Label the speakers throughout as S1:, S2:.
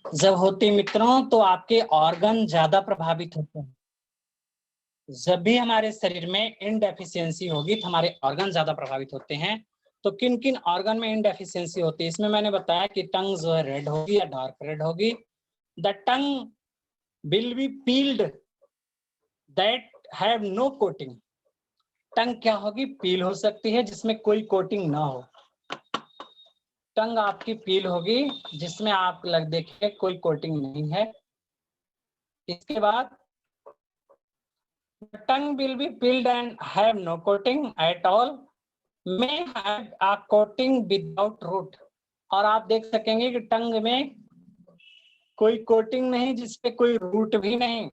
S1: जब होती मित्रों तो आपके ऑर्गन ज्यादा प्रभावित होते हैं। जब भी हमारे शरीर में इनडेफिशिएंसी होगी तो हमारे ऑर्गन ज्यादा प्रभावित होते हैं। तो किन किन ऑर्गन में इनडेफिशिएंसी होती है, इसमें मैंने बताया कि टंग जो है रेड होगी या डार्क रेड होगी। The tongue will be peeled that have no coating. Tongue क्या होगी? पील हो सकती है जिसमें कोई कोटिंग ना हो। टंग आपकी पील होगी जिसमें आप लग देखिए कोई कोटिंग नहीं है। इसके बाद tongue will be peeled and have no coating at all, may have a coating without root। और आप देख सकेंगे कि टंग में कोई कोटिंग नहीं जिसपे कोई रूट भी नहीं।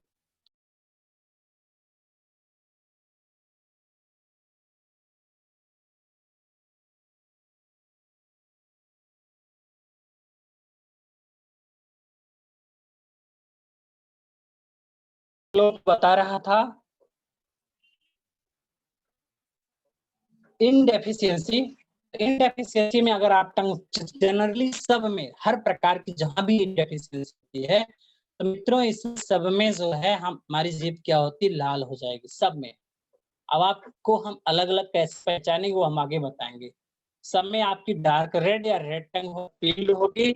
S1: लोग बता रहा था इनडेफिशिएंसी में अगर आप टंग जनरली सब में हर प्रकार की जहां भी इनडेफिशिएंसी है तो मित्रों इस सब में जो है हमारी जीभ क्या होती लाल हो जाएगी सब में। अब आपको हम अलग अलग कैसे पहचानेंगे वो हम आगे बताएंगे। सब में आपकी डार्क रेड या रेड टंग हो पीली होगी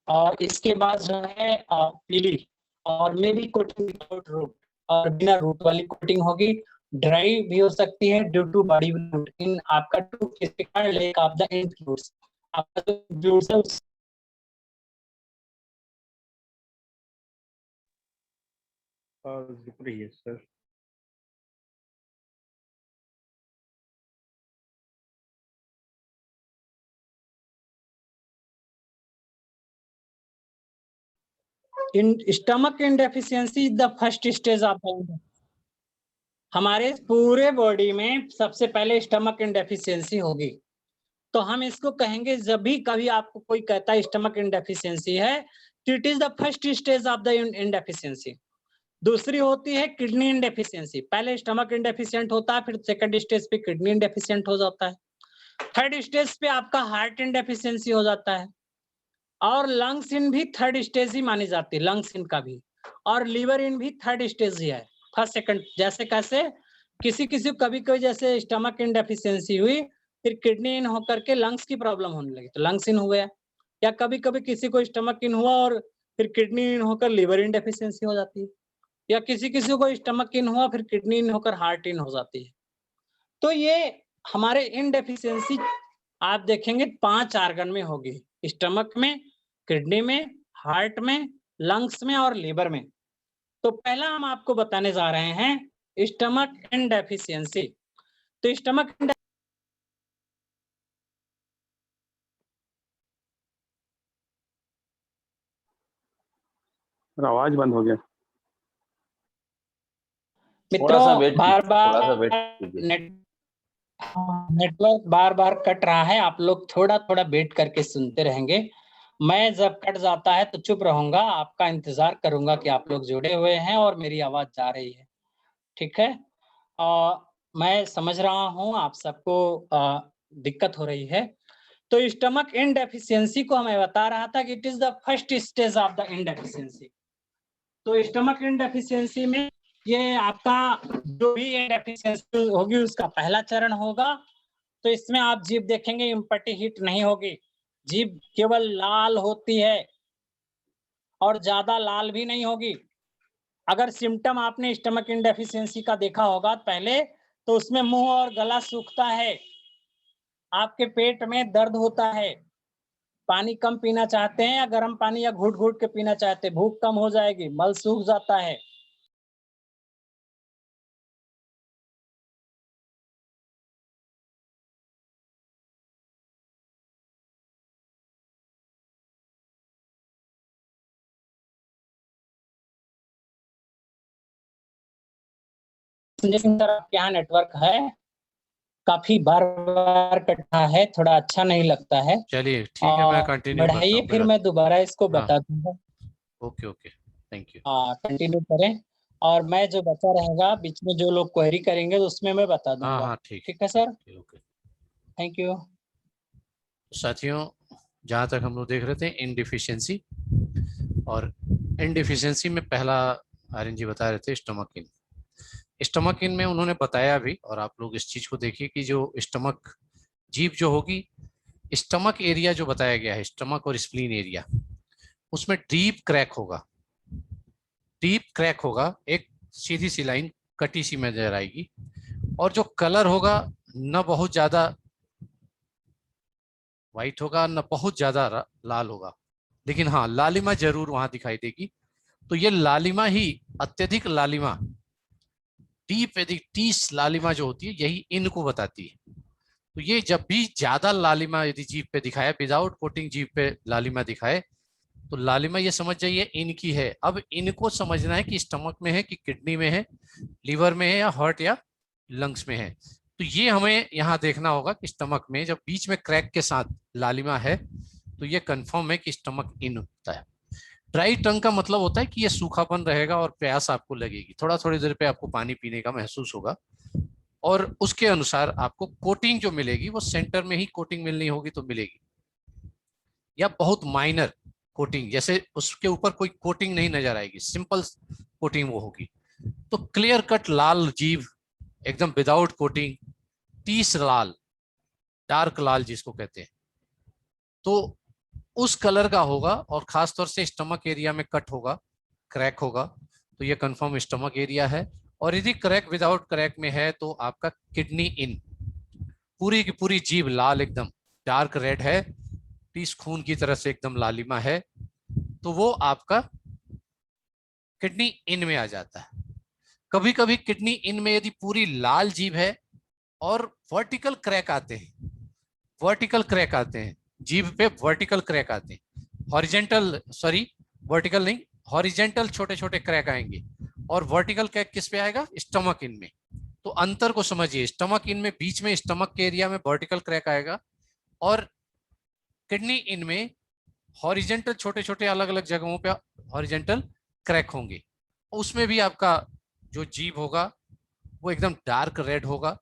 S1: और इसके बाद जो है पीली और may be coating without root और बिना रूट वाली कोटिंग होगी। ड्राई भी हो सकती है due to body root in आपका to lack of the includes आपका जो फ्लूइड्स है
S2: है sir.
S1: Yin stomach yin deficiency is the first stage of the. हमारे पूरे बॉडी में सबसे पहले स्टमक इनडेफिशिएंसी होगी। तो हम इसको कहेंगे जब भी कभी आपको कोई कहता है स्टमक इनडेफिशिएंसी है तो it is the first stage of the yin deficiency. दूसरी होती है किडनी इनडेफिशिएंसी। पहले स्टमक इनडेफिशिएंट होता है फिर सेकंड स्टेज पे किडनी इनडेफिशिएंट हो जाता है। थर्ड स्टेज पे आपका हार्ट इनडेफिशिएंसी हो जाता है और लंग्स इन भी थर्ड स्टेज ही मानी जाती है लंग्स इन का भी। और लीवर इन भी थर्ड स्टेज ही है फर्स्ट सेकंड। जैसे कैसे किसी किसी कभी कभी जैसे स्टमक इनडेफिशिएंसी हुई फिर किडनी इन होकर के लंग्स की प्रॉब्लम होने लगी तो लंग्स इन हो गया। या कभी कभी किसी को स्टमक इन हुआ और फिर किडनी इन होकर लीवर इनडेफिशिएंसी हो जाती है। या किसी किसी को स्टमक इन हुआ फिर किडनी इन होकर हार्ट इन हो जाती है। तो ये हमारे इनडेफिशिएंसी आप देखेंगे 5 ऑर्गन में होगी, स्टमक में, किडनी में, हार्ट में, लंग्स में और लीवर में। तो पहला हम आपको बताने जा रहे हैं स्टमक इनडेफिशिएंसी। तो स्टमक
S2: आवाज बंद हो गया।
S1: मित्रों बार बार
S2: कीजिए।
S1: नेटवर्क बार बार कट रहा है। आप लोग थोड़ा थोड़ा वेट करके सुनते रहेंगे। मैं जब कट जाता है तो चुप रहूंगा, आपका इंतजार करूंगा कि आप लोग जुड़े हुए हैं और मेरी आवाज जा रही है। ठीक है। मैं समझ रहा हूं आप सबको दिक्कत हो रही है। तो स्टमक इनडेफिशिएंसी को मैं बता रहा था कि it is the first stage of the yin deficiency. तो स्टमक इनडेफिशिएंसी में ये आपका जो भी इनडेफिशिएंसी होगी उसका पहला चरण होगा। तो इसमें आप जीभ देखेंगे इम्पटी हीट नहीं होगी, जीभ केवल लाल होती है और ज्यादा लाल भी नहीं होगी। अगर सिम्टम आपने स्टमक इनडेफिशिएंसी का देखा होगा पहले तो उसमें मुंह और गला सूखता है, आपके पेट में दर्द होता है, पानी कम पीना चाहते हैं या गर्म पानी या घूट घूट के पीना चाहते हैं, भूख कम हो जाएगी, मल सूख जाता है। क्या नेटवर्क है काफी बार बार कटना है, थोड़ा अच्छा नहीं लगता है।
S3: चलिए ठीक है, मैं कंटिन्यू करता
S1: बढ़ाइए
S3: हूँ
S1: फिर मैं दोबारा इसको बता दूंगा।
S3: Okay okay, thank you.
S1: हाँ कंटिन्यू करें और मैं जो बचा रहेगा बीच में जो लोग क्वेरी करेंगे तो उसमें मैं बता दूंगा।
S3: हाँ ठीक
S1: है सर,
S3: ओके।
S1: Thank you.
S3: साथियों जहां तक हम लोग देख रहे थे इनडिफिशियंसी, और इनडिफिशियंसी में पहला आर्यन जी बता रहे थे स्टमक इन। स्टमक इन में उन्होंने बताया भी, और आप लोग इस चीज को देखिए कि जो स्टमक जीभ जो होगी, स्टमक एरिया जो बताया गया है, स्टमक और स्प्लीन एरिया, उसमें डीप क्रैक होगा। डीप क्रैक होगा, एक सीधी सी लाइन कटी सी नजर आएगी, और जो कलर होगा न बहुत ज्यादा व्हाइट होगा न बहुत ज्यादा लाल होगा, लेकिन हाँ लालिमा जरूर वहां दिखाई देगी। तो ये लालिमा ही, अत्यधिक लालिमा, डीप एदिक टीस लालिमा जो होती है, यही इनको बताती है। तो ये जब भी ज्यादा लालिमा यदि जीभ पे दिखाए, विदाउट कोटिंग जीभ पे लालिमा दिखाए, तो लालिमा ये समझ जाइए इनकी है। अब इनको समझना है कि स्टमक में है कि किडनी में है, लीवर में है या हार्ट या लंग्स में है। तो ये हमें यहाँ देखना होगा कि स्टमक में जब बीच में क्रैक के साथ लालिमा है, तो ये कंफर्म है कि स्टमक इन होता है। ड्राई टंग का मतलब होता है कि ये सूखापन रहेगा और प्यास आपको लगेगी, थोड़ा थोड़ी देर पे आपको पानी पीने का महसूस होगा, और उसके अनुसार आपको कोटिंग जो मिलेगी वो सेंटर में ही कोटिंग मिलनी होगी तो मिलेगी, या बहुत माइनर कोटिंग, जैसे उसके ऊपर कोई कोटिंग नहीं नजर आएगी, सिंपल कोटिंग वो होगी। तो क्लियर कट लाल जीभ, एकदम विदाउट कोटिंग, टीस लाल, डार्क लाल जिसको कहते हैं, तो उस कलर का होगा, और खासतौर से स्टमक एरिया में कट होगा, क्रैक होगा, तो ये कंफर्म स्टमक एरिया है। और यदि क्रैक विदाउट क्रैक में है तो आपका किडनी इन, पूरी की पूरी जीभ लाल, एकदम डार्क रेड है, टीस खून की तरह से एकदम लालिमा है, तो वो आपका किडनी इन में आ जाता है। कभी कभी किडनी इन में यदि पूरी लाल जीभ है और वर्टिकल क्रैक आते हैं, वर्टिकल क्रैक आते हैं जीभ पे, वर्टिकल क्रैक आते हैं, हॉरिजेंटल, सॉरी वर्टिकल नहीं, हॉरिजेंटल छोटे छोटे क्रैक आएंगे, और वर्टिकल क्रैक किस पे आएगा? स्टमक इन में। तो अंतर को समझिए, स्टमक इन में बीच में स्टमक के एरिया में वर्टिकल क्रैक आएगा, और किडनी इन में हॉरिजेंटल छोटे छोटे अलग अलग जगहों पे हॉरिजेंटल क्रैक होंगे। उसमें भी आपका जो जीभ होगा वो एकदम डार्क रेड होगा।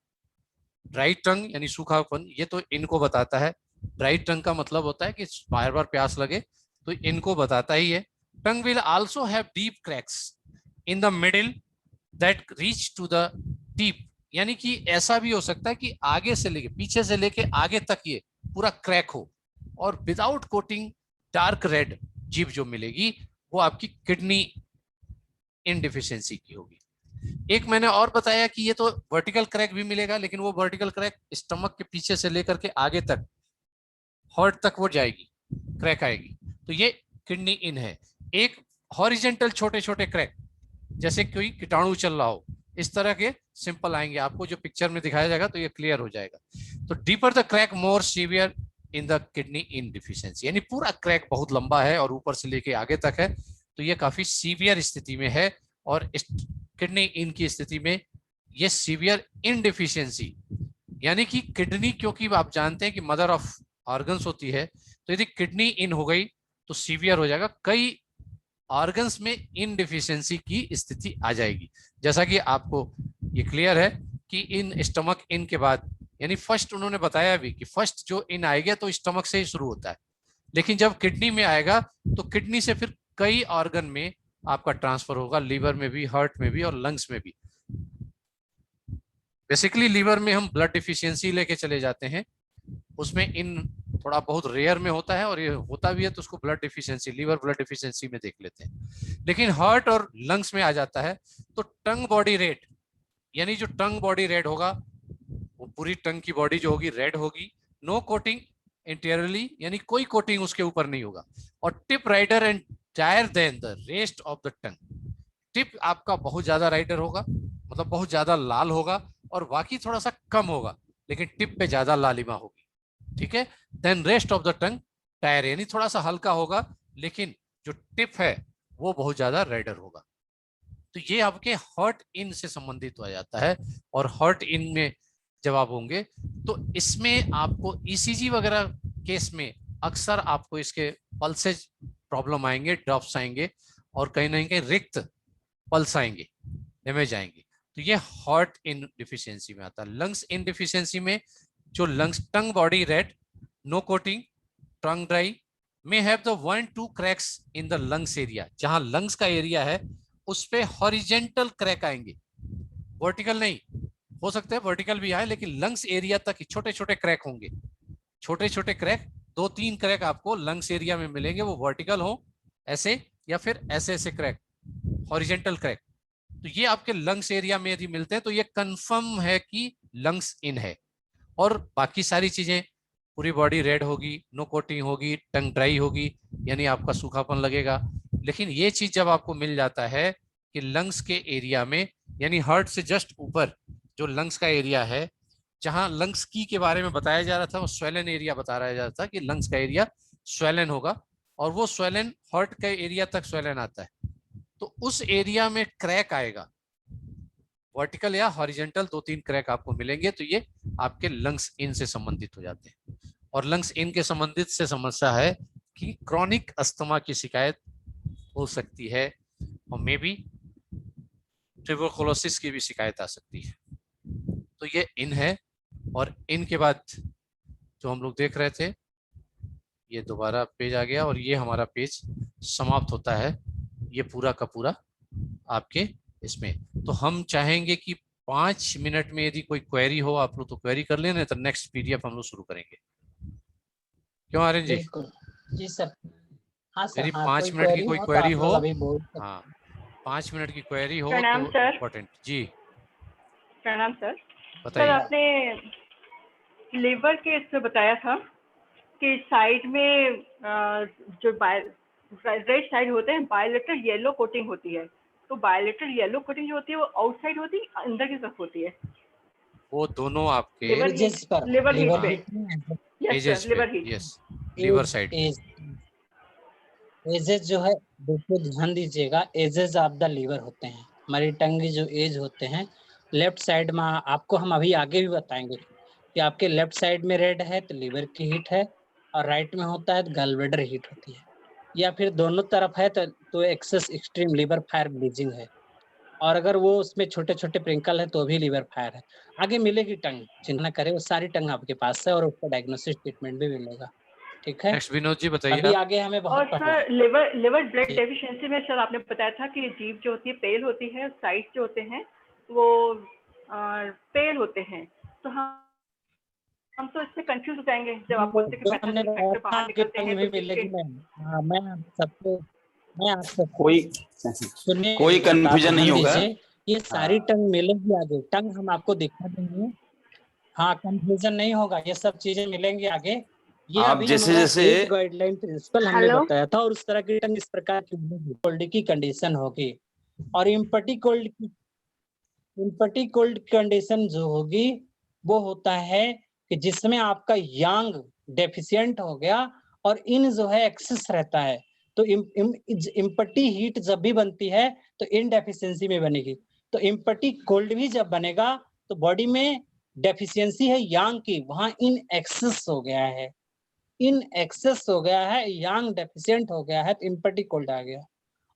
S3: ड्राई टंग यानी सूखापन, ये तो इनको बताता है। ड्राई टंग का मतलब होता है कि बार बार प्यास लगे, तो इनको बताता ही है। Tongue will also have deep cracks in the middle that reach to the tip, यानी कि ऐसा भी हो सकता है कि आगे से लेके, पीछे से लेके आगे तक ये पूरा क्रैक हो, और विदाउट कोटिंग डार्क रेड जीभ जो मिलेगी वो आपकी किडनी इनडिफिशियंसी की होगी। एक मैंने और बताया कि ये तो वर्टिकल क्रैक भी मिलेगा, लेकिन वो वर्टिकल क्रैक स्टमक के पीछे से लेकर के आगे तक, हार्ट तक वो जाएगी, क्रैक आएगी, तो ये किडनी इन है। एक हॉरिजेंटल छोटे छोटे क्रैक, जैसे कोई कीटाणु चल रहा हो, इस तरह के सिंपल आएंगे, आपको जो पिक्चर में दिखाया जाएगा तो ये क्लियर हो जाएगा। तो deeper the crack more severe in the kidney in deficiency, यानी पूरा क्रैक बहुत लंबा है और ऊपर से लेके आगे तक है, तो ये काफी सीवियर स्थिति में है। और किडनी इन की स्थिति में ये सीवियर इनडिफिशियंसी, यानी कि किडनी, क्योंकि आप जानते हैं कि मदर ऑफ ऑर्गन्स होती है, तो यदि किडनी इन हो गई तो सीवियर हो जाएगा, कई ऑर्गन्स में इनडिफिशियंसी की स्थिति आ जाएगी। जैसा कि आपको ये क्लियर है कि इन स्टमक इन के बाद, यानी फर्स्ट उन्होंने बताया भी कि फर्स्ट जो इन आएगा तो स्टमक से ही शुरू होता है, लेकिन जब किडनी में आएगा तो किडनी से फिर कई ऑर्गन में आपका ट्रांसफर होगा, लीवर में भी, हार्ट में भी और लंग्स में भी। बेसिकली लीवर में हम ब्लड डिफिशियंसी लेके चले जाते हैं, उसमें इन थोड़ा बहुत रेयर में होता है, और ये होता भी है तो उसको blood deficiency, liver blood deficiency में देख लेते हैं। लेकिन हार्ट और लंग्स में आ जाता है तो टंग बॉडी रेड, यानी जो टंग बॉडी रेड होगा वो पूरी टंग की बॉडी जो होगी रेड होगी, नो कोटिंग इंटीरियरली, यानी कोई कोटिंग उसके ऊपर नहीं होगा, और tip rider and tire then the rest of the tongue, tip आपका बहुत ज्यादा राइडर होगा, मतलब बहुत ज्यादा लाल होगा, और बाकी थोड़ा सा कम होगा, लेकिन टिप पे ज्यादा लालिमा होगी, ठीक है। Then rest of the tongue tire, यानी थोड़ा सा हल्का होगा, लेकिन जो टिप है वो बहुत ज्यादा रेडर होगा। तो ये आपके हार्ट इन से संबंधित हो जाता है, और हार्ट इन में जब आप होंगे तो इसमें आपको ईसीजी वगैरह केस में अक्सर आपको इसके पल्सेज प्रॉब्लम आएंगे, ड्रॉप्स आएंगे, और कहीं ना कहीं रिक्त पल्स आएंगे, डैमेज आएंगे, तो ये हार्ट इन डिफिशियंसी में आता है। लंग्स इन डिफिशियंसी में जो lungs, tongue body red, no coating, tongue dry, may have the 1-2 cracks in the lungs area. जहां lungs का एरिया है उस पे हॉरिजेंटल क्रैक आएंगे, वर्टिकल नहीं। हो सकता है वर्टिकल भी आए, लेकिन लंग्स एरिया तक छोटे छोटे क्रैक होंगे, छोटे छोटे क्रैक, 2-3 क्रैक आपको लंग्स एरिया में मिलेंगे, वो वर्टिकल हो ऐसे या फिर ऐसे ऐसे क्रैक, हॉरिजेंटल क्रैक। तो ये आपके लंग्स एरिया में यदि मिलते हैं तो ये कंफर्म है कि लंग्स इन है। और बाकी सारी चीजें, पूरी बॉडी रेड होगी, नो कोटिंग होगी, टंग ड्राई होगी, यानी आपका सूखापन लगेगा। लेकिन ये चीज जब आपको मिल जाता है कि लंग्स के एरिया में, यानी हार्ट से जस्ट ऊपर जो लंग्स का एरिया है, जहां लंग्स की के बारे में बताया जा रहा था, वो स्वेलन एरिया बता रहा जा रहा था कि लंग्स का एरिया स्वेलन होगा, और वो स्वेलन हार्ट के एरिया तक स्वेलन आता है। तो उस एरिया में क्रैक आएगा, वर्टिकल या हॉरिजेंटल 2-3 क्रैक आपको मिलेंगे, तो ये आपके लंग्स इन से संबंधित हो जाते हैं। और लंग्स इन के संबंधित से समस्या है कि क्रॉनिक अस्थमा की शिकायत हो सकती है, और मे बी ट्यूबरकुलोसिस की भी शिकायत आ सकती है। तो ये इन है। और इन के बाद जो हम लोग देख रहे थे, ये दोबारा पेज आ गया और ये हमारा पेज समाप्त होता है, ये पूरा का पूरा आपके इसमें। तो हम चाहेंगे कि 5 मिनट में यदि कोई क्वेरी हो आप लोग तो क्वेरी कर लेना, तो नेक्स्ट पीडीएफ हम लोग शुरू करेंगे। क्यों आर्यन जी?
S1: बिल्कुल जी सर। हाँ सर,
S3: यदि
S1: हाँ,
S3: 5 मिनट की कोई
S1: तो
S3: क्वेरी
S1: आप
S3: हो,
S1: लोग अभी बोल सकते हैं।
S3: हाँ 5 मिनट की क्वेरी हो
S4: प्रणाम
S3: तो
S4: सर।
S3: इम्पोर्टेंट जी
S4: प्रणाम सर। सर
S3: बताइए।
S4: आपने लीवर के इसमें बताया था कि साइड में जो राइट साइड होते हैं बायलेटरल येलो कोटिंग होती है, तो बायलेटरल येलो कोटिंग जो होती है वो आउटसाइड होती है अंदर की तरफ होती है?
S3: वो दोनों आपके
S4: लिवर
S1: एजेस पर,
S4: लिवर हीट
S1: लिवर
S4: पे।
S1: हीट में
S4: यस
S3: एजेस
S4: सर,
S3: पे,
S4: liver heat.
S3: Yes liver side.
S1: Edges जो है, देखिए ध्यान दीजिएगा, एजेस ऑफ द लीवर होते हैं, हमारी टंग की जो एज होते हैं लेफ्ट साइड में। आपको हम अभी आगे भी बताएंगे कि आपके लेफ्ट साइड में रेड है तो लीवर की हीट है, और राइट में होता है तो गॉलब्लैडर हीट होती है, या फिर दोनों तरफ है तो एक्सेस एक्सट्रीम लीवर फायर ब्लीजिंग है, और अगर वो उसमें छोटे छोटे प्रिंकल है तो भी लीवर फायर है। आगे मिलेगी टंग, चिंता न करें, वो सारी टंग आपके पास है और उसका डायग्नोसिस ट्रीटमेंट भी मिलेगा। ठीक है,
S3: नेक्स्ट विनोद जी बताइए
S1: अभी
S3: आप।
S1: आगे हमें
S4: और
S1: बहुत पढ़ना है।
S4: सर लिवर ब्लड
S1: जी।
S4: डेफिशिएंसी में सर आपने बताया था कि जीभ जो होती है पेल होती है, साइड जो होते हैं वो पेल होते हैं, तो हम तो इससे कंफ्यूज हो जाएंगे जब आप बोलते हैं कि
S1: जो हमने
S4: मेथनल
S1: बताया
S4: फैक्टर
S1: था
S4: बाहर
S1: आपकी
S4: निकलते
S1: टंग
S4: हैं
S1: भी
S4: तो जीभ के।
S1: मिलेगी मैम। हाँ, मैं आपको
S2: कोई
S1: सुनिए,
S2: कोई
S1: एक बात
S2: कंफ्यूजन नहीं
S1: ध्यान
S2: होगा।
S1: दीजिए, ये सारी
S2: हाँ।
S1: टंग मिलेगी आगे, टंग हम आपको दिखा देंगे। हाँ, कंफ्यूजन नहीं होगा, ये सब चीजें मिलेंगी आगे। ये
S2: आप
S1: अभी
S2: जैसे
S1: हमारा
S2: जैसे
S1: 8 गाइडलाइन प्रिंसिपल हमने
S4: हेलो।
S1: बताया था, और उस तरह की टंग इस प्रकार की मिलेगी, कोल्ड की कंडीशन होगी। और इम्पटी कोल्ड कंडीशन जो होगी वो होता है कि जिसमें आपका यांग डेफिशिएंट हो गया और इन जो है एक्सेस रहता है। तो इम्पटी हीट जब भी बनती है तो इन डेफिशिएंसी में बनेगी। तो इम्पटी कोल्ड भी जब बनेगा तो बॉडी में डेफिशिएंसी है यांग की, वहां इन एक्सेस हो गया है, इन एक्सेस हो गया है, यांग डेफिशिएंट हो गया है, तो इम्पटी कोल्ड आ गया।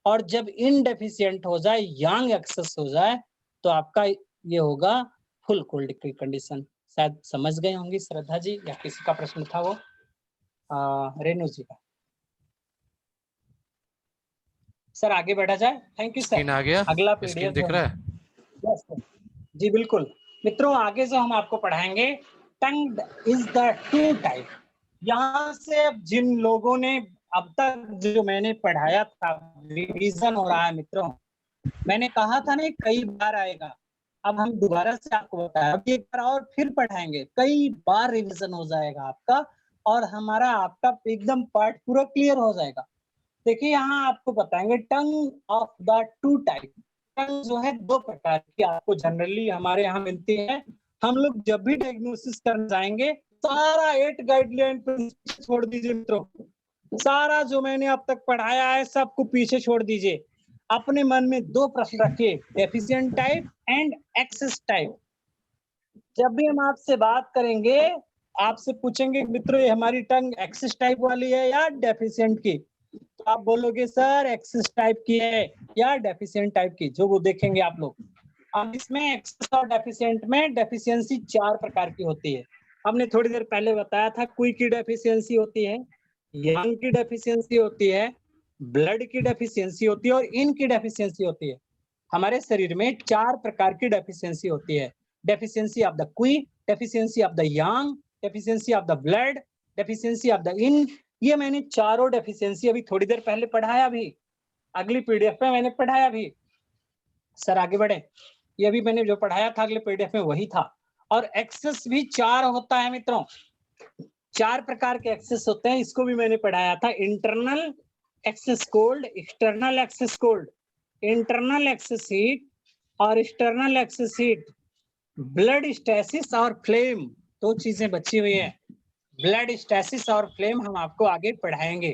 S1: और जब इन डेफिशिएंट हो जाए, यांग एक्सेस हो जाए, तो आपका ये होगा फुल कोल्ड की कंडीशन। शायद समझ गए होंगे श्रद्धा जी, या किसी का प्रश्न था वो रेणु जी का। सर आगे बढ़ा जाए। Thank you
S3: screen
S1: sir.
S3: आ गया,
S1: अगला
S3: स्क्रीन
S1: पीडीएफ
S3: दिख रहा है।
S1: यस सर, जी बिल्कुल। मित्रों आगे जो हम आपको पढ़ाएंगे, tongue is the two type. यहाँ से अब जिन लोगों ने अब तक जो मैंने पढ़ाया था रिवीजन हो रहा है मित्रों, मैंने कहा था ना कई बार आएगा, अब हम दोबारा से आपको बताया, अब एक बार और फिर पढ़ाएंगे, कई बार रिवीजन हो जाएगा आपका, और हमारा आपका एकदम पार्ट पूरा क्लियर हो जाएगा। देखिए यहाँ आपको बताएंगे tongue of the two type. Tongue जो है 2 प्रकार की आपको जनरली हमारे यहाँ मिलती है। हम लोग जब भी डायग्नोसिस करने जाएंगे, सारा 8 गाइडलाइन छोड़ दीजिए मित्रों, सारा जो मैंने अब तक पढ़ाया है सबको पीछे छोड़ दीजिए। अपने मन में 2 प्रश्न रखिए, deficient type and excess type. जब भी हम आपसे बात करेंगे, आपसे पूछेंगे मित्रों ये हमारी टंग एक्सेस टाइप वाली है या डेफिशिएंट की, तो आप बोलोगे सर एक्सेस टाइप की है या डेफिशिएंट टाइप की, जो वो देखेंगे आप लोग। अब इसमें एक्सेस और डेफिशिएंट में डेफिशिएंसी 4 प्रकार की होती है। हमने थोड़ी देर पहले बताया था, कोई की डेफिशिएंसी होती है, यांग की डेफिशिएंसी होती है, ब्लड की डेफिशिएंसी होती है और इन की डेफिशिएंसी होती है। हमारे शरीर में 4 प्रकार की डेफिशिएंसी होती है। डेफिशिएंसी ऑफ द क्वी, deficiency of the Yang, deficiency of the blood, deficiency of the in. ये मैंने चारों डेफिशिएंसी अभी थोड़ी देर पहले पढ़ाया, भी अगली पीडीएफ में मैंने पढ़ाया भी। सर आगे बढ़े। ये भी मैंने जो पढ़ाया था अगले पीडीएफ में वही था। और एक्सेस भी 4 होता है मित्रों, 4 प्रकार के एक्सेस होते हैं, इसको भी मैंने पढ़ाया था। Internal excess cold, external excess cold, internal excess heat और external excess heat, blood stasis और फ्लेम। 2 चीजें बची हुई है, ब्लड स्टैसिस और फ्लेम हम आपको आगे पढ़ाएंगे।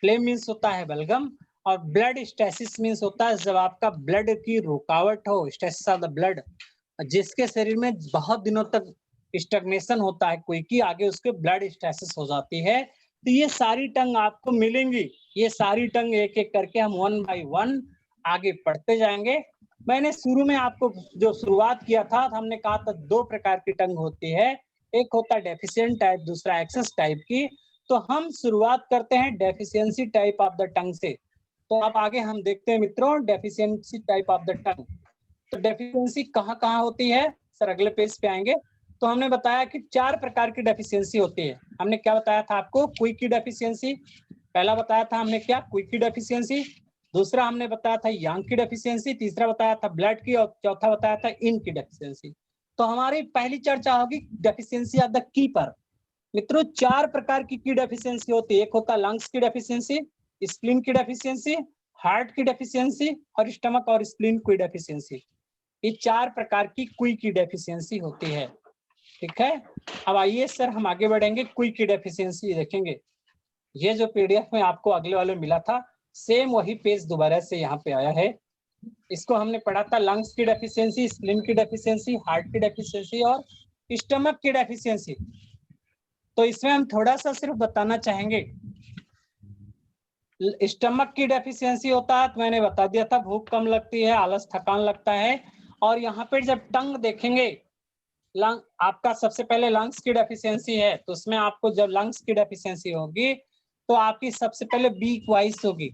S1: फ्लेम मीन्स होता है बलगम और ब्लड स्टैसिस मीन्स होता है जब आपका ब्लड की रुकावट हो, स्टैसिस ऑफ द ब्लड, जिसके शरीर में बहुत दिनों तक स्टैग्नेशन होता है कोई की, आगे उसके ब्लड स्टैसिस हो जाती है। तो ये सारी टंग आपको मिलेंगी, ये सारी टंग एक एक करके हम 1 बाय 1 आगे पढ़ते जाएंगे। मैंने शुरू में आपको जो शुरुआत किया था, हमने कहा था 2 प्रकार की टंग होती है, एक होता है डेफिशिएंट टाइप, दूसरा एक्सेस टाइप की। तो हम शुरुआत करते हैं डेफिशिएंसी टाइप ऑफ द टंग से। तो अब आगे हम देखते हैं मित्रों डेफिशिएंसी टाइप ऑफ द टंग। तो डेफिशिएंसी कहाँ कहाँ होती है सर, अगले पेज पे आएंगे। तो हमने बताया कि 4 प्रकार की डेफिशिएंसी होती है। हमने क्या बताया था आपको, क्विक की डेफिशिएंसी पहला बताया था हमने, क्या क्विक की डेफिशिएंसी, दूसरा हमने बताया था यांग की डेफिशिएंसी, तीसरा बताया था ब्लड की और चौथा बताया था इन की डेफिशिएंसी। तो हमारी पहली चर्चा होगी डेफिशिएंसी ऑफ द की पर। मित्रों 4 प्रकार की डेफिशिएंसी होती है, एक होता है लंग्स की डेफिशिएंसी, स्प्लीन की डेफिशिएंसी, हार्ट की डेफिशिएंसी और स्टमक और स्प्लीन की डेफिशिएंसी। ये 4 प्रकार की क्वी की डेफिशिएंसी होती है, ठीक है। अब आइए सर हम आगे बढ़ेंगे, क्वी की डेफिशिएंसी देखेंगे। ये जो पीडीएफ में आपको अगले वाले मिला था, सेम वही पेज दोबारा से यहाँ पे आया है। इसको हमने पढ़ा था लंग्स की डेफिशिएंसी, स्प्लीन की डेफिशिएंसी, हार्ट की डेफिशिएंसी और स्टमक की डेफिशिएंसी। तो इसमें हम थोड़ा सा सिर्फ बताना चाहेंगे, स्टमक की डेफिशिएंसी होता है तो मैंने बता दिया था, भूख कम लगती है, आलस थकान लगता है। और यहाँ पे जब टंग देखेंगे, लंग आपका सबसे पहले लंग्स की डेफिशिएंसी है, तो उसमें आपको जब लंग्स की डेफिशिएंसी होगी तो आपकी सबसे पहले बीक वाइस होगी,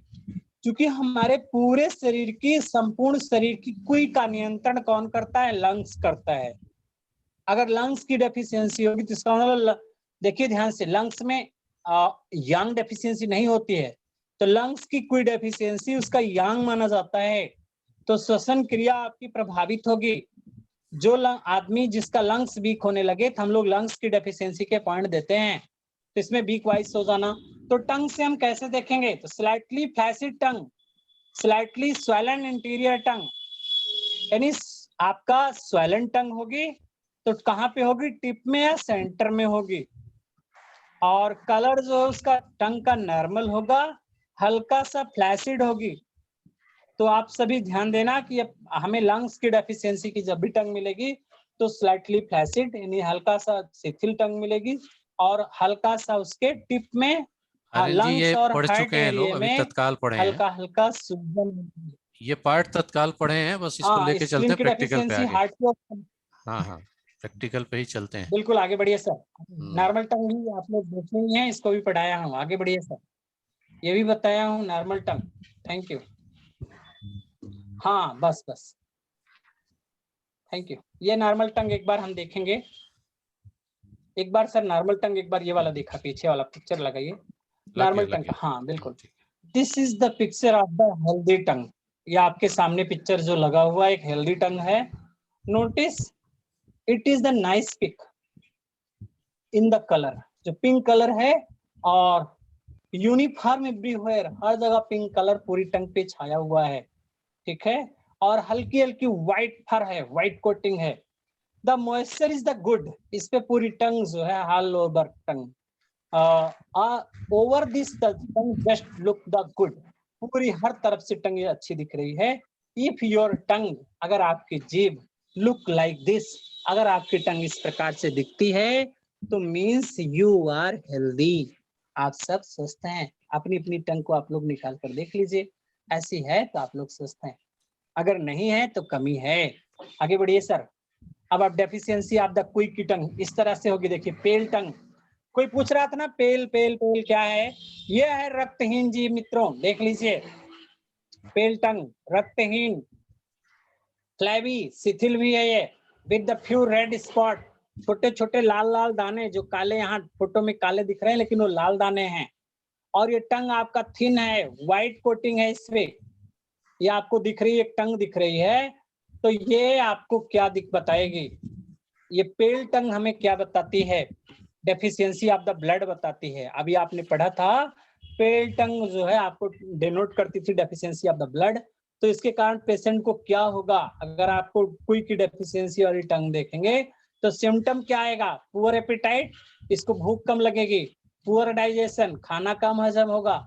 S1: क्योंकि हमारे पूरे शरीर की, संपूर्ण शरीर की क्वी का नियंत्रण कौन करता है, लंग्स करता है। अगर लंग्स की डेफिशिएंसी होगी तो इसका मतलब, देखिए ध्यान से, लंग्स में यांग डेफिशिएंसी नहीं होती है, तो लंग्स की कोई डेफिशिएंसी उसका यांग माना जाता है, तो श्वसन क्रिया आपकी प्रभावित होगी। जो आदमी जिसका लंग्स वीक होने लगे, तो हम लोग लंग्स की डेफिशिएंसी के पॉइंट देते हैं, तो इसमें वीक वाइस हो जाना। तो टंग से हम कैसे देखेंगे, तो स्लाइटली फ्लैसिड टंग, स्लाइटली स्वेलन इंटीरियर टंग, यानी आपका स्वेलन टंग होगी तो कहाँ पे होगी, टिप में या सेंटर में होगी। और कलर जो उसका टंग का नॉर्मल होगा, हल्का सा फ्लैसिड होगी। तो आप सभी ध्यान देना कि हमें लंग्स की डेफिशिएंसी की जब भी टंग मिलेगी तो स्लाइटली फ्लैसिड यानी हल्का सा शिथिल टंग मिलेगी, और हल्का सा उसके टिप में लंग्स और
S3: पढ़
S1: हार्ट
S3: चुके हैं लोग,
S1: एरिया
S3: अभी
S1: में
S3: तत्काल पढ़े हैं,
S1: हल्का हल्का सूजन।
S3: ये पार्ट तत्काल पढ़े हैं, बस इसको लेके चलते
S1: स्प्लीन
S3: हैं
S1: की
S3: प्रैक्टिकल पे
S1: डेफिशिएंसी
S3: आगे।
S1: हार्ट की,
S3: हाँ हाँ, प्रैक्टिकल पे ही चलते हैं।
S1: बिल्कुल आगे बढ़िए सर। नॉर्मल टंग भी आप लोग देखे ही हैं, इसको भी पढ़ाया हूँ, आगे बढ़िए सर, ये भी बताया हूँ नॉर्मल टंग। Thank you. हाँ बस बस, थैंक यू। ये नॉर्मल टंग एक बार हम देखेंगे, एक बार सर नॉर्मल टंग एक बार ये वाला देखा, पीछे वाला पिक्चर लगाइए नॉर्मल टंग का। हाँ बिल्कुल, this is the picture of the healthy tongue. ये आपके सामने पिक्चर जो लगा हुआ है, एक हेल्दी टंग है। Notice it is the nice pink in the colour, जो पिंक कलर है, और यूनिफॉर्म एवरीवेयर, हर जगह पिंक कलर पूरी टंग पे छाया हुआ है, ठीक है। और हल्की हल्की व्हाइट फर है, व्हाइट कोटिंग है। The moisture is the good, इस पे पूरी टंग जो है, all over tongue, over this tongue just look the good, पूरी हर तरफ से टंग अच्छी दिख रही है। इफ योर टंग, अगर आपकी जीभ, लुक लाइक दिस, अगर आपकी टंग इस प्रकार से दिखती है तो मीन्स यू आर हेल्दी, आप सब स्वस्थ हैं। अपनी अपनी टंग को आप लोग निकाल कर देख लीजिए, ऐसी है तो आप लोग स्वस्थ हैं, अगर नहीं है तो कमी है। आगे बढ़िए सर। अब आप डेफिशिएंसी ऑफ द क्विक की टंग इस तरह से होगी, देखिए पेल टंग, कोई पूछ रहा था ना पेल पेल पेल क्या है, ये है रक्तहीन जीव मित्रों, देख लीजिए पेल टंग रक्तहीन, फ्लैवी शिथिल भी है ये, with the few red spot, छोटे छोटे लाल लाल दाने जो काले, यहाँ फोटो में काले दिख रहे हैं लेकिन वो लाल दाने हैं। और ये टंग आपका थिन है, व्हाइट कोटिंग है इसपे, ये आपको दिख रही है, एक टंग दिख रही है, तो ये आपको क्या दिख बताएगी, ये पेल टंग हमें क्या बताती है, डेफिशिएंसी ऑफ द ब्लड बताती है। अभी आपने पढ़ा था पेल टंग जो है आपको डिनोट करती थी डेफिशिएंसी ऑफ द ब्लड, तो इसके कारण पेशेंट को क्या होगा, अगर आपको कोई की डेफिशिएंसी वाली टंग देखेंगे तो सिम्टम क्या आएगा, पुअर एपेटाइट, इसको भूख कम लगेगी, पुअर डाइजेशन, खाना कम हजम होगा,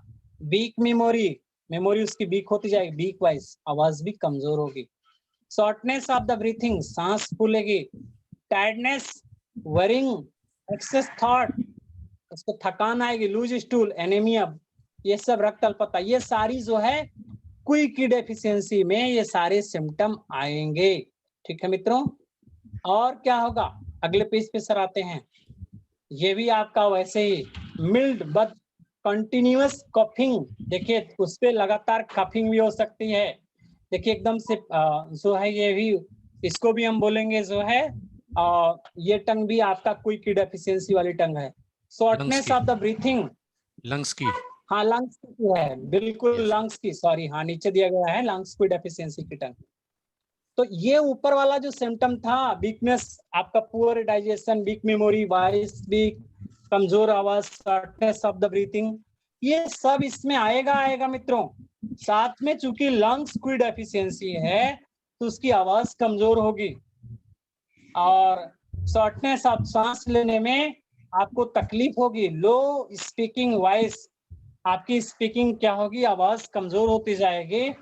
S1: वीक मेमोरी, मेमोरी उसकी वीक होती जाएगी, वीक वाइज आवाज भी कमजोर होगी, शॉर्टनेस ऑफ द ब्रीथिंग, सांस फूलेगी, टायर्डनेस, वरिंग, एक्सेस थॉट, उसको थकान आएगी, लूज स्टूल, एनीमिया, ये सब रक्त अल्पता, ये सारी जो है क्वी की डेफिशिएंसी में ये सारे सिम्टम आएंगे। ठीक है मित्रों, और क्या होगा, अगले पेज पे सर आते हैं, ये भी आपका वैसे ही मिल्ड बट कंटिन्यूअस कफिंग, देखिए उस पे लगातार कफिंग भी हो सकती है, देखिए एकदम से जो है ये भी, इसको भी हम बोलेंगे जो है ये टंग भी आपका क्वी की डेफिशिएंसी वाली टंग है। Shortness of the breathing,
S3: lungs की,
S1: हाँ लंग्स की है, बिल्कुल
S3: Yes.
S1: लंग्स की, सॉरी हाँ नीचे दिया गया है लंग्स की डेफिशिएंसी की टंग। तो ये ऊपर वाला जो सिम्टम था, वीकनेस, आपका poor digestion, weak memory, voice weak, कमजोर आवाज, शॉर्टनेस ऑफ द ब्रीथिंग, ये सब इसमें आएगा मित्रों। साथ में चूंकि लंग्स की डेफिशिएंसी है तो उसकी आवाज कमजोर होगी, और शॉर्टनेस ऑफ सांस लेने में आपको तकलीफ होगी, लो स्पीकिंग वॉइस, आपकी स्पीकिंग क्या होगी, आवाज कमजोर होती जाएगी,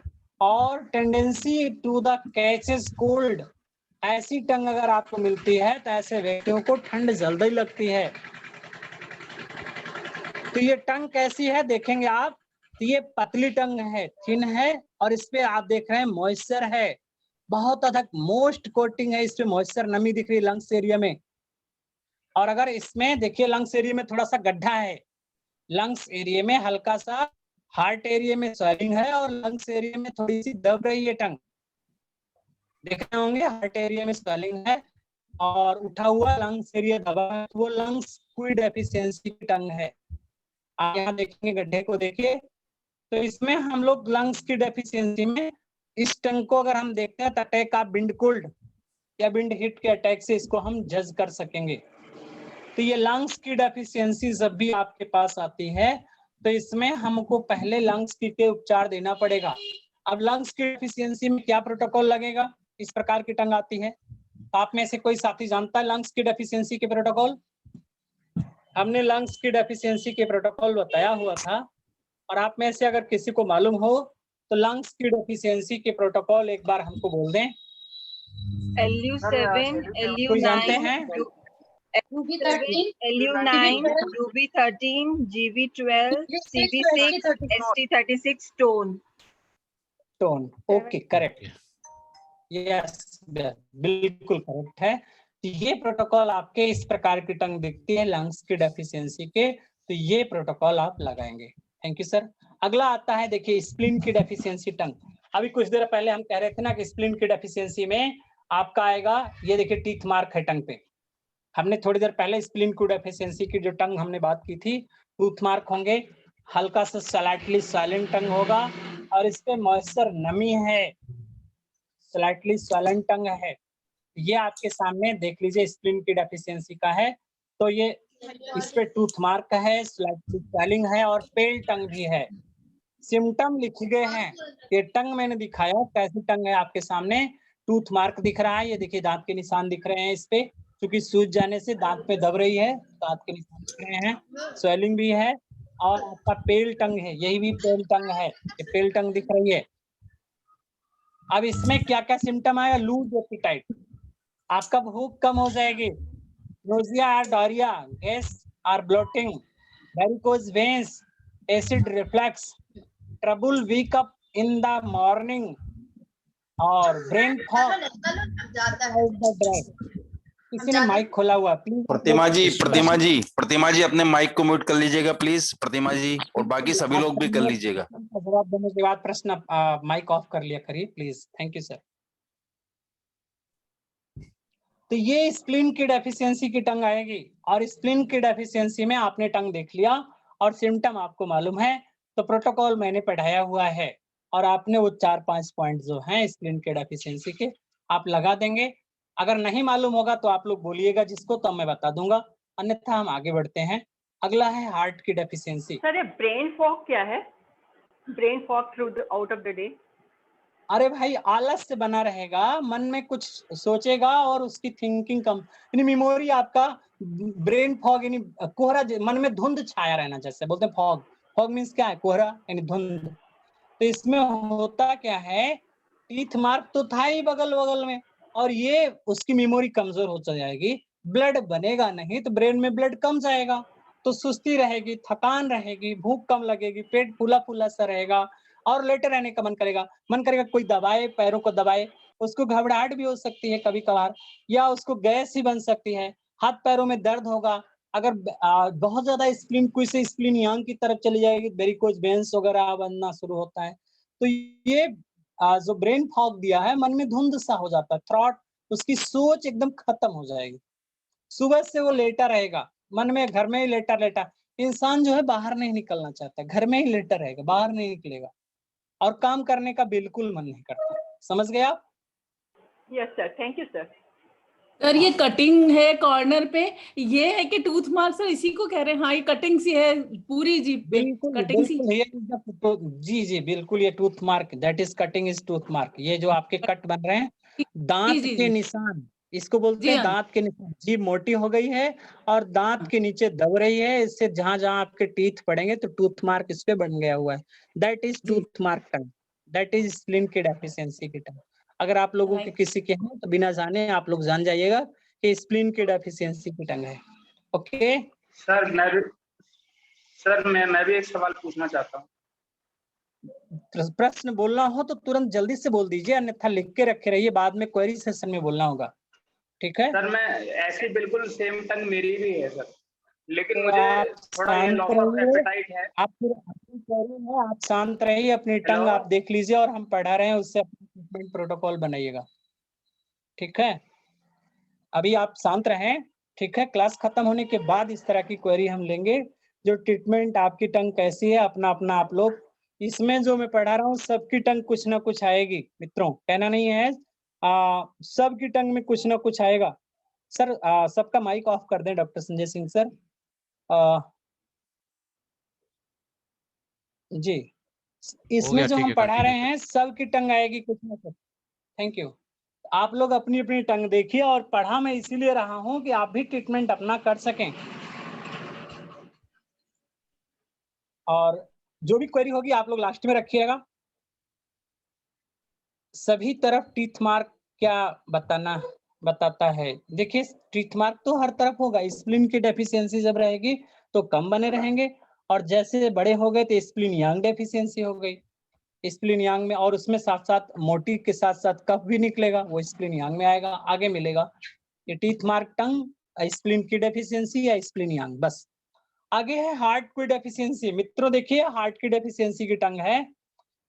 S1: और tendency to the catches cold, ऐसी टंग अगर आपको मिलती है तो ऐसे व्यक्तियों को ठंड जल्दी लगती है। तो ये टंग कैसी है देखेंगे आप, तो ये पतली टंग है, थिन है, और इस पे आप देख रहे हैं मॉइस्चर है, बहुत अधिक मोस्ट कोटिंग है, इस पे मॉइस्चर नमी दिख रही है लंग्स एरिया में। और अगर इसमें देखिए लंग्स एरिया में थोड़ा सा गड्ढा है, लंग्स एरिया में हल्का सा, हार्ट एरिया में स्वेलिंग है, और लंग्स एरिया में थोड़ी सी दब रही है टंग, देख रहे होंगे हार्ट एरिया में स्वेलिंग है और उठा हुआ लंग्स एरिया दबा है, वो लंग्स की डेफिशिएंसी की टंग है। आप यहाँ देखेंगे गड्ढे को देखिए, तो इसमें हम लोग लंग्स की डेफिशिएंसी में इस टंग को अगर हम देखते हैं तो अटैक ऑफ विंड कोल्ड या विंड हिट के अटैक से इसको हम जज कर सकेंगे। तो ये लंग्स की डेफिशिएंसी जब भी आपके पास आती है तो इसमें हमको पहले लंग्स की के उपचार देना पड़ेगा। अब लंग्स की डेफिशिएंसी में क्या प्रोटोकॉल लगेगा, इस प्रकार की टंग आती है, आप में से कोई साथी जानता है लंग्स की डेफिशिएंसी के प्रोटोकॉल? हमने लंग्स की डेफिशिएंसी के प्रोटोकॉल बताया हुआ था, और आप में से अगर किसी को मालूम हो तो लंग्स की डेफिशिएंसी के प्रोटोकॉल एक बार हमको बोल दें।
S4: LU7,
S1: कोई जानते
S4: LU9,
S1: हैं?
S4: LU9, UB13, GB12, CV6, ST36 tone.
S1: Tone, okay correct, yes बिल्कुल करेक्ट है। तो ये प्रोटोकॉल आपके इस प्रकार की टंग दिखती है लंग्स की डेफिशिएंसी के, तो ये प्रोटोकॉल आप लगाएंगे। Thank you sir. अगला आता है देखिए स्प्लीन की डेफिशिएंसी टंग। अभी कुछ देर पहले हम कह रहे थे ना कि स्प्लीन की डेफिशिएंसी में आपका आएगा, ये देखिए टीथ मार्क है टंग पे, हमने थोड़ी देर पहले स्प्लीन की डेफिशिएंसी की जो टंग हमने बात की थी, टूथ मार्क होंगे, हल्का सा स्लाइटली साइलेंट टंग होगा, और इस पे मॉइस्चर नमी है, स्लाइटली साइलेंट टंग है। ये आपके सामने देख लीजिए स्प्लीन की डेफिशिएंसी का है, तो ये इस पे टूथ मार्क है, स्लाइटली स्वेलिंग है, और पेल टंग भी है। सिम्टम लिखे गए हैं, ये टंग मैंने दिखाया कैसी टंग है आपके सामने, टूथ मार्क दिख रहा है, ये देखिए दांत के निशान दिख रहे हैं इस पे, क्योंकि सूज जाने से दांत पे दब रही है, दांत के निशान दिख रहे हैं, स्वेलिंग भी है, और आपका पेल टंग है, यही भी पेल टंग है, ये पेल टंग दिख रही है। अब इसमें क्या क्या सिम्टम आएगा, लूज एपेटाइट, आपका भूख कम हो जाएगी, नोजिया और डायरिया, गैस और bloating, varicose veins, acid reflux, trouble wake up in the morning, और ब्रेन फॉग, किसी ने माइक खोला हुआ, प्लीज।
S5: प्रतिमा जी अपने माइक को म्यूट कर लीजिएगा प्लीज, प्रतिमा जी, और बाकी सभी लोग भी कर लीजिएगा।
S1: जवाब देने के बाद प्रश्न माइक ऑफ कर लिया करिए प्लीज। Thank you sir. तो ये स्प्लीन की डेफिशिएंसी की टंग आएगी, और स्प्लीन की डेफिशिएंसी में आपने टंग देख लिया और सिम्टम आपको मालूम है, तो प्रोटोकॉल मैंने पढ़ाया हुआ है और आपने वो 4-5 पॉइंट जो हैं स्प्लीन के डेफिशिएंसी के आप लगा देंगे। अगर नहीं मालूम होगा तो आप लोग बोलिएगा जिसको, तो मैं बता दूंगा, अन्यथा हम आगे बढ़ते हैं। अगला है हार्ट की डेफिशिएंसी।
S4: सर ये ब्रेन फॉग क्या है? Brain fog through the out of the day.
S1: अरे भाई, आलस से बना रहेगा, मन में कुछ सोचेगा और उसकी थिंकिंग कम, यानी मेमोरी आपका, ब्रेन फॉग यानी कोहरा, मन में धुंध छाया रहना, जैसे बोलते हैं फॉग। फॉग मीन्स क्या है? कोहरा यानी धुंध। तो इसमें होता क्या है, टीथ मार्क तो था ही बगल बगल में, और ये उसकी मेमोरी कमजोर हो जाएगी, ब्लड बनेगा नहीं तो ब्रेन में ब्लड कम जाएगा, तो सुस्ती रहेगी, थकान रहेगी, भूख कम लगेगी, पेट फूला फूला सा रहेगा और लेटे रहने का मन करेगा कोई दबाए, पैरों को दबाए, उसको घबराहट भी हो सकती है कभी कभार, या उसको गैस ही बन सकती है, हाथ पैरों में दर्द होगा। अगर बहुत ज्यादा स्प्लीन, कोई से स्प्लीन यांग की तरफ चली जाएगी, वेरिकोज वेन्स वगैरह बनना शुरू होता है, तो ये जो ब्रेन फॉग दिया है, मन में धुंध सा हो जाता है, थॉट, उसकी सोच एकदम खत्म हो जाएगी, सुबह से वो लेटा रहेगा, मन में घर में ही लेटा लेटा, इंसान जो है बाहर नहीं निकलना चाहता, घर में ही लेटा रहेगा, बाहर नहीं निकलेगा, और काम करने का बिल्कुल मन नहीं करता। समझ गए आप?
S4: Yes sir, thank you sir.
S6: Sir ये कटिंग है कॉर्नर पे, ये है कि टूथ मार्क? सर इसी को कह रहे हैं? हाँ, ये कटिंग सी है पूरी जीभ पे,
S1: बिल्कुल
S6: कटिंग सी।
S1: जी जी बिल्कुल, ये tooth mark, that is cutting is tooth mark. ये जो आपके कट बन रहे हैं, दांत
S6: जी,
S1: के
S6: जी।
S1: निशान, इसको बोलते
S6: जी
S1: हैं
S6: हाँ।
S1: दांत के निशान। जीभ मोटी हो गई है और दांत के नीचे दब रही है, इससे जहां जहां आपके टीथ पड़ेंगे तो टूथ मार्क इस पे बन गया हुआ है, that is
S6: G.
S1: Tooth mark tongue, that is spleen की डेफिशिएंसी की टंग। अगर आप लोगों के किसी के हैं तो बिना जाने आप लोग जान जाइएगा कि स्प्लीन की डेफिशिएंसी की टंग है। ओके
S7: सर मैं भी एक सवाल पूछना चाहता हूँ।
S1: प्रश्न बोलना हो तो तुरंत जल्दी से बोल दीजिए, अन्यथा लिख के रखे रहिए, बाद में क्वेरी सेशन में बोलना होगा, ठीक है?
S7: सर मैं ऐसी बिल्कुल सेम टंग मेरी भी है सर, लेकिन
S1: तो
S7: मुझे
S1: आप
S7: थोड़ा ये
S1: शांत
S7: लॉस ऑफ
S1: रहिए,
S7: एपेटाइट है।
S1: आप फिर अपनी क्वेरी है, आप शांत रहिए, अपनी टंग
S7: हेलो?
S1: आप देख लीजिए, और हम पढ़ा रहे हैं उससे अपना ट्रीटमेंट प्रोटोकॉल बनाइएगा, ठीक है? अभी आप शांत रहें, ठीक है? क्लास खत्म होने के बाद इस तरह की क्वेरी हम लेंगे, जो ट्रीटमेंट आपकी टंग कैसी है, अपना अपना आप लोग, इसमें जो मैं पढ़ा रहा हूँ सबकी टंग कुछ ना कुछ आएगी मित्रों, कहना नहीं है, सबकी टंग में कुछ ना कुछ आएगा। सर सबका माइक ऑफ कर दें, डॉक्टर संजय सिंह सर। जी, इसमें जो
S3: ठीक
S1: हम
S3: है,
S1: पढ़ा रहे
S3: continue
S1: हैं सबकी टंग आएगी कुछ ना कुछ। Thank you. आप लोग अपनी अपनी टंग देखिए, और पढ़ा मैं इसीलिए रहा हूं कि आप भी ट्रीटमेंट अपना कर सकें, और जो भी क्वेरी होगी आप लोग लास्ट में रखिएगा। सभी तरफ टीथ मार्क क्या बताता है? देखिए, टीथ मार्क तो हर तरफ होगा, स्प्लीन की डेफिशिएंसी जब रहेगी तो कम बने रहेंगे, और जैसे बड़े हो गए तो स्प्लीन यांग डेफिशिएंसी हो गई, स्प्लीन यांग में, और उसमें साथ साथ मोटी के साथ साथ कफ भी निकलेगा, वो स्प्लीन यांग में आएगा, आगे मिलेगा। ये टीथ मार्क टंग, स्प्लीन की डेफिशिएंसी या स्प्लीन यांग, बस। आगे है हार्ट की डेफिशिएंसी। मित्रों देखिए, हार्ट की डेफिशिएंसी की टंग है,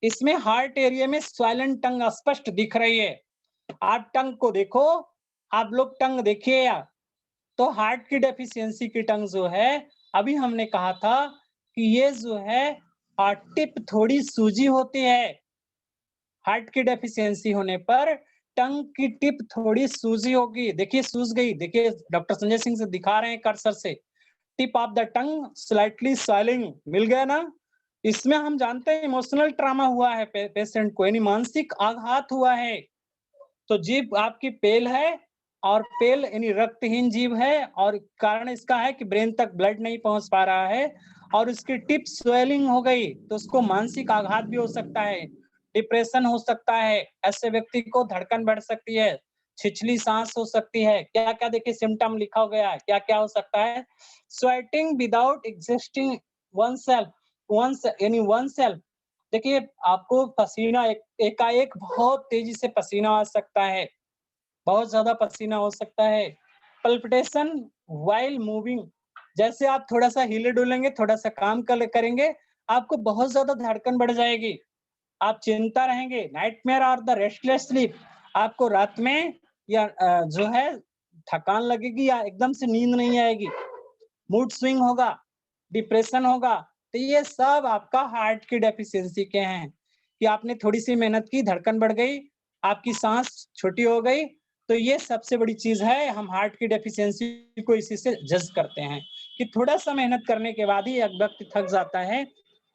S1: इसमें हार्ट एरिया में स्वाइलन टंग स्पष्ट दिख रही है। आप टंग को देखो, आप लोग टंग देखिए यार, तो हार्ट की डेफिशिएंसी की टंग जो है, अभी हमने कहा था कि ये जो है टिप थोड़ी सूजी होती है, हार्ट की डेफिशिएंसी होने पर टंग की टिप थोड़ी सूजी होगी। देखिए सूज गई, देखिए डॉक्टर संजय सिंह से दिखा रहे हैं कर्सर से, tip of the tongue slightly swelling, मिल गया ना? इसमें हम जानते हैं इमोशनल ट्रॉमा हुआ है पेशेंट को, यानी मानसिक आघात हुआ है, तो जीभ आपकी पेल है, और पेल यानी रक्तहीन जीभ है, और कारण इसका है कि ब्रेन तक ब्लड नहीं पहुंच पा रहा है, और उसकी टिप स्वेलिंग हो गई, तो उसको मानसिक आघात भी हो सकता है, डिप्रेशन हो सकता है, ऐसे व्यक्ति को धड़कन बढ़ सकती है, छिछली सांस हो सकती है, क्या क्या देखिए सिम्टम लिखा हो गया है, क्या क्या हो सकता है। Sweating without existing one self, देखिए आपको पसीना एकाएक बहुत तेजी से पसीना आ सकता है, बहुत ज्यादा पसीना हो सकता है, पल्पिटेशन व्हाइल मूविंग, जैसे आप थोड़ा सा हिले डुलेंगे, थोड़ा सा काम करेंगे, आपको बहुत ज्यादा धड़कन बढ़ जाएगी, आप चिंता रहेंगे, नाइटमेयर और द रेस्टलेस स्लीप, आपको रात में या जो है थकान लगेगी या एकदम से नींद नहीं आएगी, मूड स्विंग होगा, डिप्रेशन होगा। तो ये सब आपका हार्ट की डेफिशिएंसी के हैं कि आपने थोड़ी सी मेहनत की, धड़कन बढ़ गई, आपकी सांस छोटी हो गई। तो ये सबसे बड़ी चीज है, हम हार्ट की डेफिशिएंसी को इसी से जज करते हैं कि थोड़ा सा मेहनत करने के बाद ही एक व्यक्ति थक जाता है।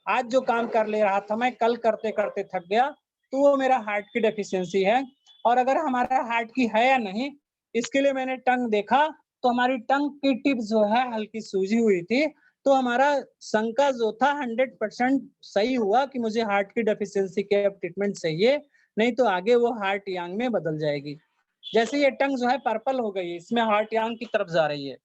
S1: आज जो काम कर ले रहा था मैं, कल करते करते थक गया, तो वो मेरा हार्ट की डेफिशिएंसी है। और अगर हमारा हार्ट की है या नहीं, इसके लिए मैंने टंग देखा, तो हमारी टंग की टिप जो है हल्की सूजी हुई थी, तो हमारा शंका जो था 100% सही हुआ कि मुझे हार्ट की डेफिशिएंसी के अब ट्रीटमेंट चाहिए, नहीं तो आगे वो हार्ट यांग में बदल जाएगी। जैसे ये टंग जो है पर्पल हो गई, इसमें हार्ट यांग की तरफ जा रही है,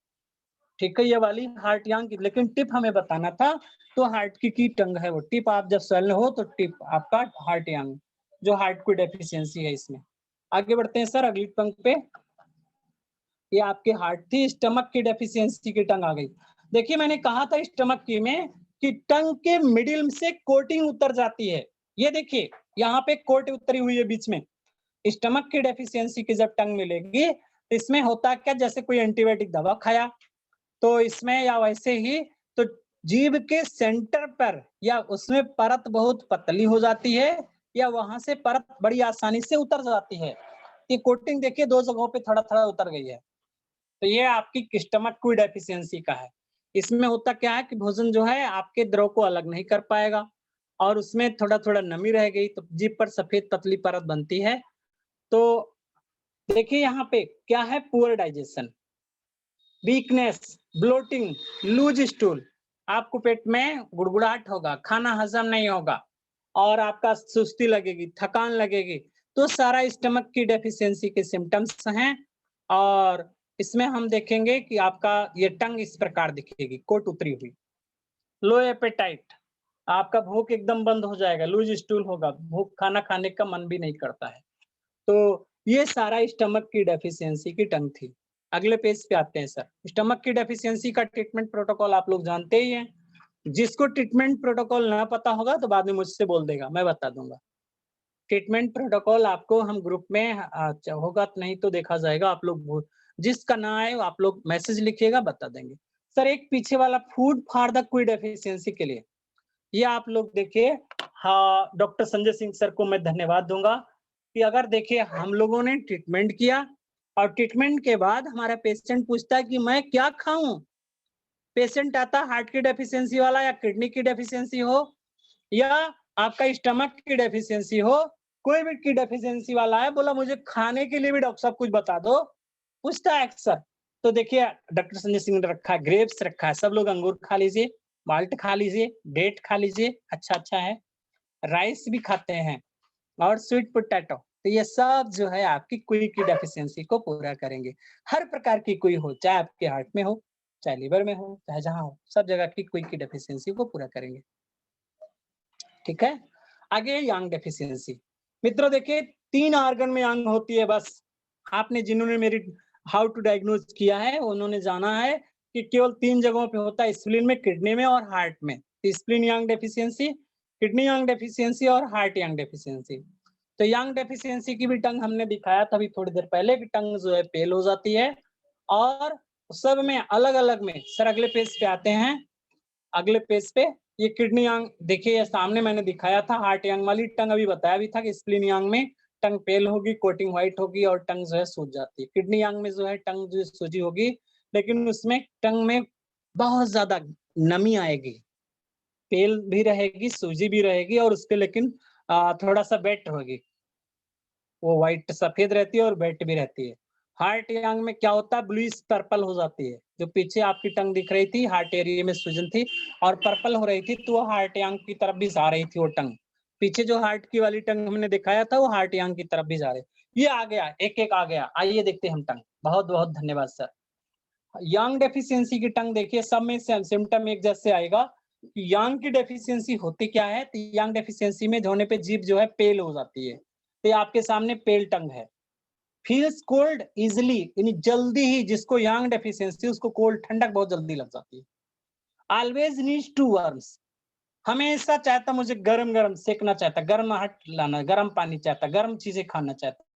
S1: ठीक है, ये वाली हार्ट यांग की, लेकिन टिप हमें बताना था, तो हार्ट की टंग है वो टिप। आप जब स्वेल हो तो टिप आपका हार्ट यांग, जो हार्ट की डेफिशिएंसी है इसमें। आगे बढ़ते हैं सर अगली टंग पे। ये आपके हार्ट थी, स्टमक की डेफिशिएंसी की टंग आ गई। देखिए मैंने कहा था स्टमक की में कि टंग के मिडिल से कोटिंग उतर जाती है, ये देखिए यहाँ पे कोट उतरी हुई है बीच में। स्टमक की डेफिशिएंसी की जब टंग मिलेगी, तो इसमें होता क्या, जैसे कोई एंटीबायोटिक दवा खाया तो इसमें, या वैसे ही तो जीभ के सेंटर पर या उसमें परत बहुत पतली हो जाती है, या वहां से परत बड़ी आसानी से उतर जाती है। ये कोटिंग देखिए दो जगहों पे थोड़ा थोड़ा उतर गई है, तो ये आपकी स्टमक की डेफिशिएंसी का है। इसमें होता क्या है कि भोजन जो है आपके द्रव को अलग नहीं कर पाएगा, और उसमें थोड़ा थोड़ा नमी रह गई, तो जीभ पर सफेद पतली परत बनती है। तो देखिए यहाँ पे क्या है, poor digestion, weakness, bloating, loose stool, आपको पेट में गुड़गुड़ाहट होगा, खाना हजम नहीं होगा, और आपका सुस्ती लगेगी, थकान लगेगी, तो सारा स्टमक की डेफिशिएंसी के सिम्टम्स हैं। और इसमें हम देखेंगे कि आपका ये टंग इस प्रकार दिखेगी, कोट उतरी हुई। लो एपेटाइट, आपका भूख एकदम बंद हो जाएगा, लूज स्टूल होगा, भूख, खाना खाने का मन भी नहीं करता है। तो ये सारा स्टमक की डेफिशिएंसी की टंग थी। अगले पेज पे आते हैं सर। स्टमक की डेफिशिएंसी का ट्रीटमेंट प्रोटोकॉल आप लोग जानते ही हैं। जिसको ट्रीटमेंट प्रोटोकॉल ना पता होगा तो बाद में मुझसे बोल देगा, मैं बता दूंगा। ट्रीटमेंट प्रोटोकॉल आपको हम ग्रुप में होगा, नहीं तो देखा जाएगा, आप लोग जिसका ना आए आप लोग मैसेज लिखिएगा, बता देंगे। सर एक पीछे वाला फूड फॉर द क्वी डेफिशिएंसी के लिए, ये आप लोग देखिए, हाँ डॉक्टर संजय सिंह सर को मैं धन्यवाद दूंगा कि अगर देखिए हम लोगों ने ट्रीटमेंट किया और ट्रीटमेंट के बाद हमारा पेशेंट पूछता है कि मैं क्या खाऊं, पेशेंट आता हार्ट की डेफिशिएंसी वाला या किडनी की डेफिशिएंसी हो या आपका स्टमक की डेफिशिएंसी हो, कोई भी की डेफिशिएंसी वाला है, बोला मुझे खाने के लिए भी डॉक्टर साहब कुछ बता दो, पूछता है अक्सर। तो देखिए डॉक्टर संजय सिंह ने रखा है, ग्रेप्स रखा है, सब लोग अंगूर खा लीजिए, माल्ट खा लीजिए, डेट खा लीजिए, अच्छा अच्छा है, राइस भी खाते हैं, और स्वीट पोटैटो। तो ये सब जो है आपकी क्वी की डेफिशिएंसी को पूरा करेंगे। हर प्रकार की क्वी हो, चाहे आपके हार्ट में हो, चाहे लिवर में हो, चाहे जहां हो, सब जगह की क्वी की डेफिशिएंसी को पूरा करेंगे। ठीक है, आगे यांग डेफिशिएंसी। मित्रों देखिए 3 ऑर्गन में यांग होती है बस। आपने जिन्होंने मेरी हाउ टू डायग्नोज किया है उन्होंने जाना है कि केवल 3 जगहों पे होता है, स्प्लीन में, किडनी में और हार्ट में। स्प्लीन यांग डेफिशिएंसी, किडनी यांग डेफिशिएंसी और हार्ट यांग डेफिशिएंसी। तो यांग डेफिशिएंसी की भी टंग हमने दिखाया था अभी थोड़ी देर पहले कि टंग जो है पेल हो जाती है, और सब में अलग अलग में। सर अगले पेज पे आते हैं, अगले पेज पे ये किडनी यांग देखिए, ये सामने मैंने दिखाया था हार्ट यांग वाली टंग, अभी बताया भी था कि स्प्लीन यांग में टंग पेल होगी, कोटिंग व्हाइट होगी और टंग जो है सूज जाती है। किडनी यांग में जो है टंग जो सूजी होगी, लेकिन उसमें टंग में बहुत ज्यादा नमी आएगी, पेल भी रहेगी, सूजी भी रहेगी, और उसपे लेकिन थोड़ा सा वेट होगी, वो व्हाइट सफेद रहती है और वेट भी रहती है। हार्ट यांग में क्या होता है, ब्लूइश पर्पल हो जाती है। जो पीछे आपकी टंग दिख रही थी हार्ट एरिया में सूजन थी और पर्पल हो रही थी, तो वो हार्ट यांग की तरफ भी जा रही थी वो टंग। पीछे जो हार्ट की वाली टंग हमने दिखाया था वो हार्ट यांग की तरफ भी जा रही। ये आ गया, एक एक आ गया। आइए देखते हैं हम टंग। बहुत बहुत धन्यवाद सर। यांग डेफिशिएंसी की टंग देखिए, सब में सिम्टम एक जैसे आएगा। यांग की डेफिशिएंसी होती क्या है, तो यांग डेफिशिएंसी में होने पे जीभ जो है पेल हो जाती है। तो आपके सामने पेल टंग है, फील्स कोल्ड इजिली, यानी जल्दी ही, जिसको यांग डेफिशिएंसी उसको कोल्ड ठंडक बहुत जल्दी लग जाती है। ऑलवेज नीड्स टू वार्म्स, हमेशा चाहता मुझे गरम गरम सेकना चाहता, गर्म हट लाना, गर्म पानी चाहता, गर्म चीजें खाना चाहता।